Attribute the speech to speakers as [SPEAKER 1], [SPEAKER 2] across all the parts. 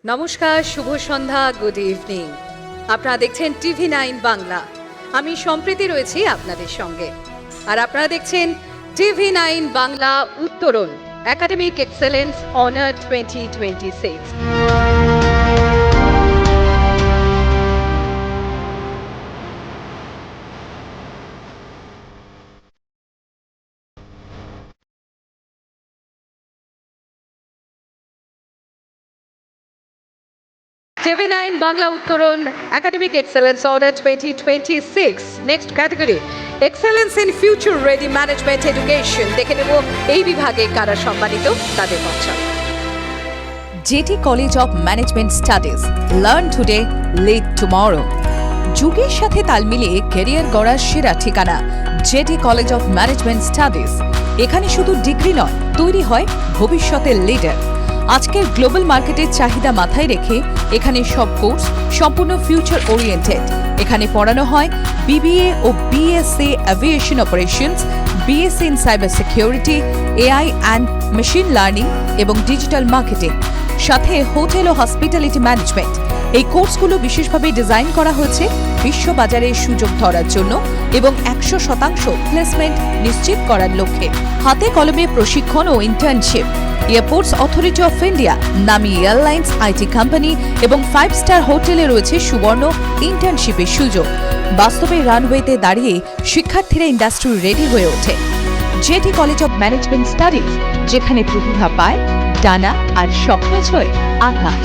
[SPEAKER 1] নমস্কার, শুভ সন্ধ্যা, good evening. আপনারা দেখছেন TV9 বাংলা। আমি সম্প্রীতি রয়েছি আপনাদের সঙ্গে, আর আপনারা দেখছেন TV9 Bangla Uttaran academic excellence honour 2026। TV9 Bangla Uttaran academic excellence honour 2026। Next category excellence in future ready management education. দেখে নেব এই বিভাগে কারা সম্মানিত, তাদের পঞ্চাশ।
[SPEAKER 2] JT College of Management Studies, Learn Today, Lead Tomorrow। যুগের সাথে তাল মিলিয়ে ক্যারিয়ার গড়ার সেরা ঠিকানা JT College of Management Studies। এখানে শুধু ডিগ্রি নয়, তৈরি হয় ভবিষ্যতের লিডার। আজকের গ্লোবাল মার্কেটের চাহিদা মাথায় রেখে এখানে সব কোর্স সম্পূর্ণ ফিউচার ওরিয়েন্টেড। এখানে পড়ানো হয় BBA ও BSc aviation operations, BSc in cyber security, AI and machine learning এবং ডিজিটাল মার্কেটিং, সাথে হোটেল ও হসপিটালিটি ম্যানেজমেন্ট। এই কোর্সগুলো বিশেষভাবে ডিজাইন করা হয়েছে বিশ্ববাজারে সুযোগ ধরার জন্য এবং 100% প্লেসমেন্ট নিশ্চিত করার লক্ষ্যে। হাতে কলমে প্রশিক্ষণ ও internship. Airports authority of India, নামি এয়ারলাইন্স, IT কোম্পানি এবং 5 স্টার হোটেলে রয়েছে সুবর্ণ ইন্টার্নশিপের সুযোগ। বাস্তবে রানওয়েতে দাঁড়িয়ে শিক্ষার্থীরা ইন্ডাস্ট্রি রেডি হয়ে ওঠে। JT college of management studies, যেখানে প্রতিভা পায় ডানা আর স্বপ্ন ছয় আকাশ।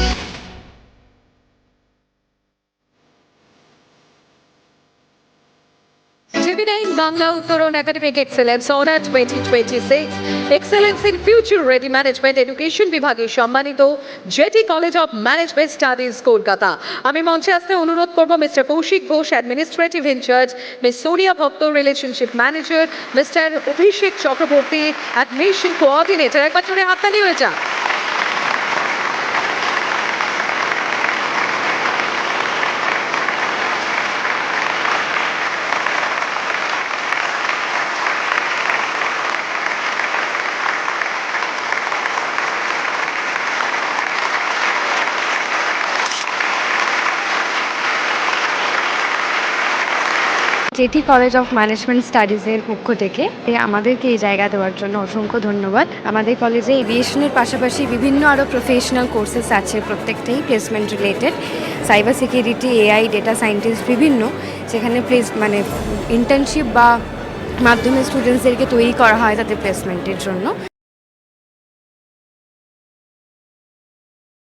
[SPEAKER 1] TV9 Bangla Uttaran academic excellence honour 2026 excellence in future ready management education বিভাগে সম্মানিত JT college of management studies Kolkata. আমি মঞ্চে আসতে অনুরোধ করব mister Koushik Ghosh, administrative in charge, miss Sonia Bhakta, relationship manager, mister Abhishek Chakraborty, admission coordinator. একবার জোরে হাততালি হয়ে যাক।
[SPEAKER 3] JT কলেজ অফ ম্যানেজমেন্ট স্টাডিজের পক্ষ থেকে আমাদেরকে এই জায়গা দেওয়ার জন্য অসংখ্য ধন্যবাদ। আমাদের কলেজে এভিয়েশনের পাশাপাশি বিভিন্ন আরও প্রফেশনাল কোর্সেস আছে, প্রত্যেকটাই placement related. Cyber security, AI, data scientist বিভিন্ন, যেখানে ইন্টার্নশিপ বা মাধ্যমে স্টুডেন্টসদেরকে তৈরি করা হয় তাদের প্লেসমেন্টের জন্য।